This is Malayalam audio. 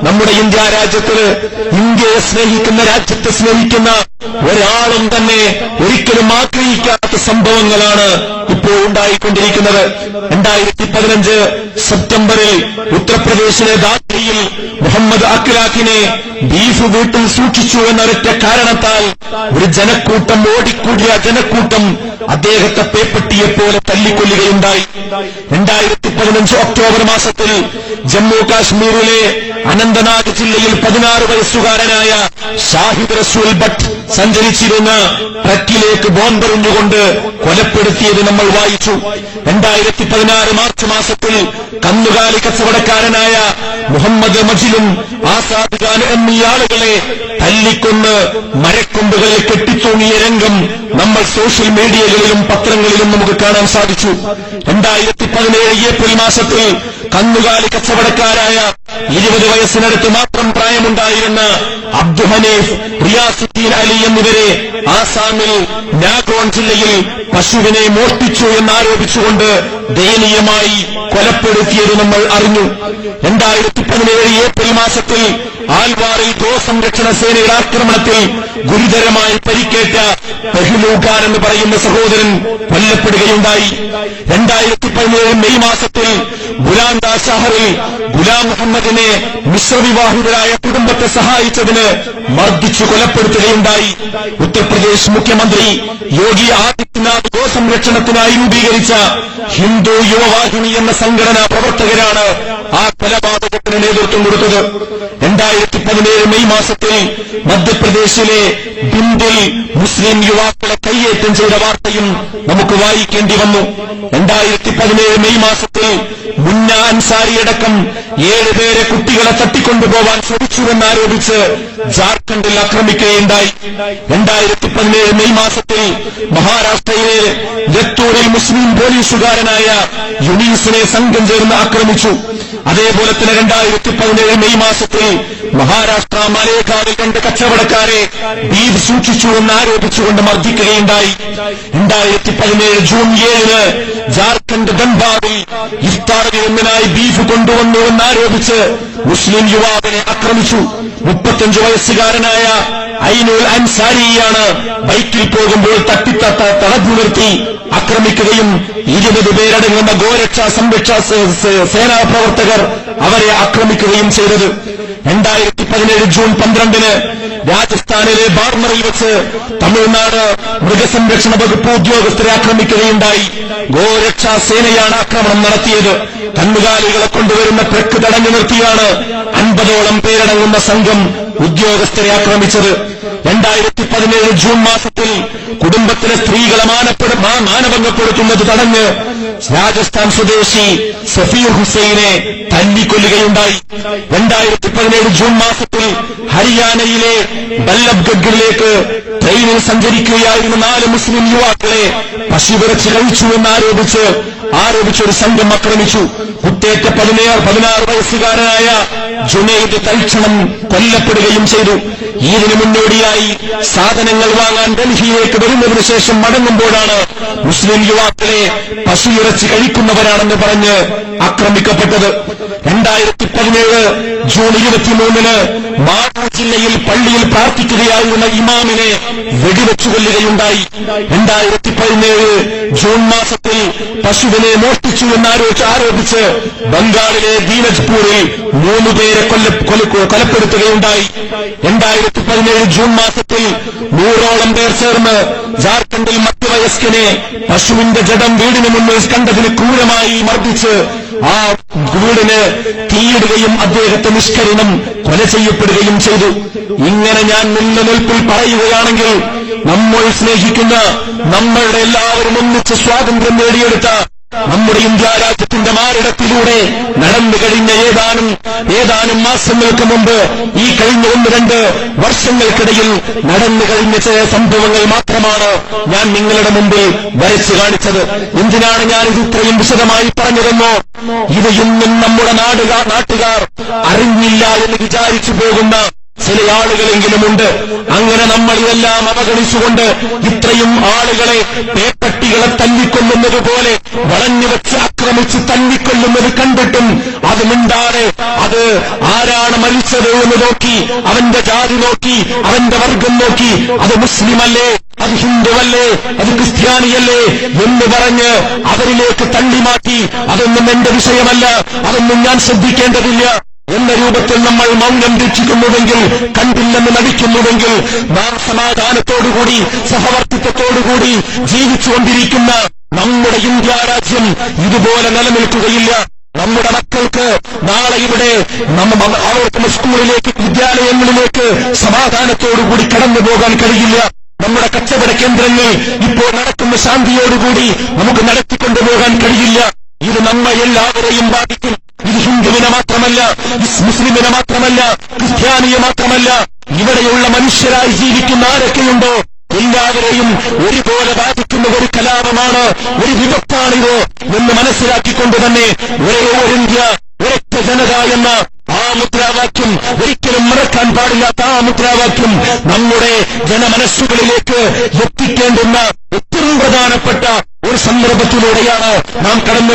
നമ്മുടെ ഇന്ത്യ രാജ്യത്ത്, ഇന്ത്യയെ സ്നേഹിക്കുന്ന, രാജ്യത്തെ സ്നേഹിക്കുന്ന ഒരാളും തന്നെ ഒരിക്കലും ആഗ്രഹിക്കാത്ത സംഭവങ്ങളാണ് ഇപ്പോൾ ഉണ്ടായിക്കൊണ്ടിരിക്കുന്നത്. 2015 സെപ്റ്റംബറിൽ ഉത്തർപ്രദേശിലെ ദാദ്രിയിൽ മുഹമ്മദ് അഖ്ലാഖിനെ ബീഫ് വീട്ടിൽ സൂക്ഷിച്ചു എന്നൊരൊറ്റ കാരണത്താൽ ഒരു ജനക്കൂട്ടം, ഓടിക്കൂടിയ ജനക്കൂട്ടം അദ്ദേഹത്തെ പേപ്പട്ടിയെപ്പോലെ തല്ലിക്കൊല്ലുകയുണ്ടായി. 2015 ഒക്ടോബർ മാസത്തിൽ ജമ്മു കാശ്മീരിലെ അനന്തനാഗ് ജില്ലയിൽ 16 വയസ്സുകാരനായ ഷാഹിദ് റസൂൽ ഭട്ട് സഞ്ചരിച്ചിരുന്ന ട്രക്കിലേക്ക് ബോംബെറിഞ്ഞുകൊണ്ട് കൊലപ്പെടുത്തിയത് നമ്മൾ വായിച്ചു. 2016 മാർച്ച് മാസത്തിൽ കന്നുകാലി കച്ചവടക്കാരനായ മുഹമ്മദ് മജിലും ആസാദ് ഖാൻ എന്നീ ആളുകളെ തല്ലിക്കൊന്ന് മരക്കൊമ്പുകളിൽ കെട്ടിത്തൂങ്ങിയ രംഗം നമ്മൾ സോഷ്യൽ മീഡിയകളിലും പത്രങ്ങളിലും നമുക്ക് കാണാൻ സാധിച്ചു. 2017 ഏപ്രിൽ മാസത്തിൽ കന്നുകാലി കച്ചവടക്കാരായ 20 വയസ്സിനടുത്ത് മാത്രം പ്രായമുണ്ടായിരുന്ന അബ്ദു ഹനീഫ്, റിയാസുദ്ദീൻ അലി എന്നിവരെ ആസാമിൽ നാഗോൺ ജില്ലയിൽ പശുവിനെ മോഷ്ടിച്ചു എന്നാരോപിച്ചുകൊണ്ട് ദയനീയമായി കൊലപ്പെടുത്തിയത് നമ്മൾ അറിഞ്ഞു. 2017 ഏപ്രിൽ മാസത്തിൽ ആൽവാറിൽ ഗോസംരക്ഷണ സേനയുടെ ആക്രമണത്തിൽ ഗുരുതരമായി പരിക്കേറ്റ പെഹ്ലു ഖാൻ എന്ന് പറയുന്ന സഹോദരൻ കൊല്ലപ്പെടുകയുണ്ടായി. 2017 മെയ് മാസത്തിൽ ബുലാന്ദ ഷഹറിൽ ഗുലാം മുഹമ്മദിനെ മിശ്രവിവാഹിതരായ കുടുംബത്തെ സഹായിച്ചതിന് മർദ്ദിച്ചു കൊലപ്പെടുത്തുകയുണ്ടായി. ഉത്തർപ്രദേശ് മുഖ്യമന്ത്രി യോഗി ആദിത്യനാഥ് ഗോസംരക്ഷണത്തിനായി രൂപീകരിച്ച ഹിന്ദു യുവവാഹിനി എന്ന സംഘടനാ പ്രവർത്തകരാണ് ആ കൊലപാതകത്തിന് നേതൃത്വം കൊടുത്തത്. 2017 മെയ് മാസത്തിൽ മധ്യപ്രദേശിലെ ഭിൻഡിൽ മുസ്ലിം യുവാക്കളെ കയ്യേറ്റം ചെയ്ത വാർത്തയും നമുക്ക് വായിക്കേണ്ടി വന്നു. 2017 മെയ് മാസത്തിൽ മുന്ന അൻസാരിയടക്കം 7 പേരെ കുട്ടികളെ തട്ടിക്കൊണ്ടുപോവാൻ ശ്രമിച്ചുവെന്നാരോപിച്ച് ജാർഖണ്ഡിൽ ആക്രമിക്കുകയുണ്ടായി. 2017 മെയ് മാസത്തിൽ മഹാരാഷ്ട്രയിലെ ലത്തൂരിൽ മുസ്ലിം പോലീസുകാരനായ യുനീസിനെ സംഘം ചേർന്ന് ആക്രമിച്ചു. അതേപോലെ തന്നെ 2017 മെയ് മാസത്തിൽ മഹാരാഷ്ട്ര മലേഗാവിൽ 2 കച്ചവടക്കാരെ ബീഫ് സൂക്ഷിച്ചു എന്നാരോപിച്ചുകൊണ്ട് മർദ്ദിക്കുകയുണ്ടായി. 2017 ജൂൺ 7 ജാർഖണ്ഡ് ധൻബാദിൽ ഇഫ്താർ വിരുന്നിനായി ബീഫ് കൊണ്ടുവന്നുവെന്നാരോപിച്ച് മുസ്ലിം യുവാവിനെ ആക്രമിച്ചു. 35 വയസ്സുകാരനായ ഐനുൽ അൻസാരിയാണ് ബൈക്കിൽ പോകുമ്പോൾ തടഞ്ഞു നിർത്തി ആക്രമിക്കുകയും 20 പേരടങ്ങുന്ന ഗോരക്ഷാ സംരക്ഷാ സേനാ പ്രവർത്തകർ അവരെ ആക്രമിക്കുകയും ചെയ്തത്. 2017 ജൂൺ 12 രാജസ്ഥാനിലെ ബാർമറിൽ വെച്ച് തമിഴ്നാട് മൃഗസംരക്ഷണ വകുപ്പ് ഉദ്യോഗസ്ഥരെ ആക്രമിക്കുകയുണ്ടായി. ഗോരക്ഷാ സേനയാണ് ആക്രമണം നടത്തിയത്. കന്നുകാലികളെ കൊണ്ടുവരുന്ന ട്രക്ക് തടഞ്ഞു നിർത്തിയാണ് 50ഓളം പേരടങ്ങുന്ന സംഘം ഉദ്യോഗസ്ഥരെ ആക്രമിച്ചത്. 2017 ജൂൺ മാസത്തിൽ കുടുംബത്തിലെ സ്ത്രീകളെ മാനഭംഗപ്പെടുത്തുന്നത് തടഞ്ഞ് രാജസ്ഥാൻ സ്വദേശി സഫീർ ഹുസൈനെ തല്ലിക്കൊല്ലുകയുണ്ടായി. 2017 ജൂൺ മാസത്തിൽ ഹരിയാനയിലെ ബല്ലബ്ഗഡിലേക്ക് ട്രെയിനിൽ സഞ്ചരിക്കുകയായിരുന്ന 4 മുസ്ലിം യുവാക്കളെ പശുവിറച്ചി കഴിച്ചുവെന്നാരോപിച്ചൊരു സംഘം ആക്രമിച്ചു. കുത്തേറ്റ 16 വയസ്സുകാരനായ ജുനൈദ് തൽക്ഷണം കൊല്ലപ്പെടുകയും ചെയ്തു. ഇതിനു മുന്നോടിയായി സാധനങ്ങൾ വാങ്ങാൻ ഡൽഹിയിലേക്ക് വരുന്നതിനു ശേഷം മടങ്ങുമ്പോഴാണ് മുസ്ലിം യുവാക്കളെ പശുയിറച്ചി കഴിക്കുന്നവരാണെന്ന് പറഞ്ഞ് ആക്രമിക്കപ്പെട്ടത്. 2017 ജൂൺ 23 മാവൂർ ജില്ലയിൽ പള്ളിയിൽ പ്രാർത്ഥിക്കുകയായിരുന്ന ഇമാമിനെ വെടിവെച്ചു കൊല്ലുകയുണ്ടായി. 2017 ജൂൺ മാസത്തിൽ പശുവിനെ മോഷ്ടിച്ചു എന്നാരോപിച്ച് ബംഗാളിലെ ദീനജ്പൂരിൽ 3 പേരെ കൊലപ്പെടുത്തുകയുണ്ടായി. 2017 ജൂൺ മാസത്തിൽ 100ഓളം പേർ ചേർന്ന് ജാർഖണ്ഡിൽ മധ്യവയസ്കനെ പശുവിന്റെ ജഡം വീടിന് മുന്നിൽ കണ്ടതിന് ക്രൂരമായി മർദ്ദിച്ച് ആ വീടിന് തീയിടുകയും അദ്ദേഹത്തെ നിഷ്കരുണം കൊല ചെയ്യപ്പെടുകയും ചെയ്തു. ഇങ്ങനെ ഞാൻ നിലനിൽപ്പിൽ പറയുകയാണെങ്കിൽ നമ്മൾ സ്നേഹിക്കുന്ന, നമ്മളുടെ എല്ലാവരും ഒന്നിച്ച് സ്വാതന്ത്ര്യം നേടിയെടുത്ത നമ്മുടെ ഇന്ത്യ രാജ്യത്തിന്റെ മാറിടത്തിലൂടെ നടന്നു കഴിഞ്ഞ ഏതാനും മാസങ്ങൾക്ക് മുമ്പ്, ഈ കഴിഞ്ഞ 1-2 വർഷങ്ങൾക്കിടയിൽ നടന്നു കഴിഞ്ഞ ചില സംഭവങ്ങൾ മാത്രമാണ് ഞാൻ നിങ്ങളുടെ മുമ്പിൽ വരച്ചു കാണിച്ചത്. എന്തിനാണ് ഞാൻ ഇത് ഇത്രയും വിശദമായി പറഞ്ഞതെന്നോ, ഇത് ഇന്നും നമ്മുടെ നാട്ടുകാർ അറിഞ്ഞില്ല എന്ന് വിചാരിച്ചു പോകുന്ന ചില ആളുകളെങ്കിലുമുണ്ട്. അങ്ങനെ നമ്മൾ ഇതെല്ലാം അവഗണിച്ചുകൊണ്ട് ഇത്രയും ആളുകളെ പേപ്പട്ടികളെ തല്ലിക്കൊല്ലുന്നത് പോലെ വളഞ്ഞുവെച്ച് ആക്രമിച്ച് തല്ലിക്കൊല്ലുന്നത് കണ്ടിട്ടും അത് മിണ്ടാതെ, അത് ആരാണ് മരിച്ചത് എന്ന് നോക്കി, അവന്റെ ജാതി നോക്കി, അവന്റെ വർഗം നോക്കി, അത് മുസ്ലിമല്ലേ, അത് ഹിന്ദുവല്ലേ, അത് ക്രിസ്ത്യാനിയല്ലേ എന്ന് പറഞ്ഞ് അവരിലേക്ക് തള്ളിമാറ്റി, അതൊന്നും എന്റെ വിഷയമല്ല, അതൊന്നും ഞാൻ ശ്രദ്ധിക്കേണ്ടതില്ല എന്ന രൂപത്തിൽ നമ്മൾ മൗനം രക്ഷിക്കുന്നുവെങ്കിൽ, കണ്ടില്ലെന്ന് നടിക്കുന്നുവെങ്കിൽ, നാം സമാധാനത്തോടുകൂടി സഹവർത്തിത്വത്തോടുകൂടി ജീവിച്ചുകൊണ്ടിരിക്കുന്ന നമ്മുടെ ഇന്ത്യ രാജ്യം ഇതുപോലെ നിലനിൽക്കുകയില്ല. നമ്മുടെ മക്കൾക്ക് നാളെ ഇവിടെ അവർക്ക് സ്കൂളിലേക്ക്, വിദ്യാലയങ്ങളിലേക്ക് സമാധാനത്തോടുകൂടി കടന്നു പോകാൻ കഴിയില്ല. നമ്മുടെ കച്ചവട കേന്ദ്രങ്ങൾ ഇപ്പോൾ നടക്കുന്ന ശാന്തിയോടുകൂടി നമുക്ക് നടത്തിക്കൊണ്ടുപോകാൻ കഴിയില്ല. ഇത് നമ്മെ എല്ലാവരെയും ബാധിക്കും. ഇത് ഹിന്ദുവിനെ മാത്രമല്ല, മുസ്ലിമിനെ മാത്രമല്ല, ക്രിസ്ത്യാനിയെ മാത്രമല്ല, ഇവിടെയുള്ള മനുഷ്യരായി ജീവിക്കുന്ന ആരൊക്കെയുണ്ടോ എല്ലാവരെയും ഒരുപോലെ ബാധിക്കുന്ന ഒരു കലാപമാണ്, ഒരു വിപത്താണിത് എന്ന് മനസ്സിലാക്കിക്കൊണ്ട് തന്നെ ഒരേ ഒരു ഇന്ത്യ, ഒരൊറ്റ ജനത എന്ന ആ മുദ്രാവാക്യം, ഒരിക്കലും മറക്കാൻ പാടില്ലാത്ത ആ മുദ്രാവാക്യം നമ്മുടെ ജനമനസ്സുകളിലേക്ക് എത്തിക്കേണ്ടുന്ന ഏറ്റവും പ്രധാനപ്പെട്ട ഒരു സന്ദർഭത്തിലൂടെയാണ് നാം കടന്നു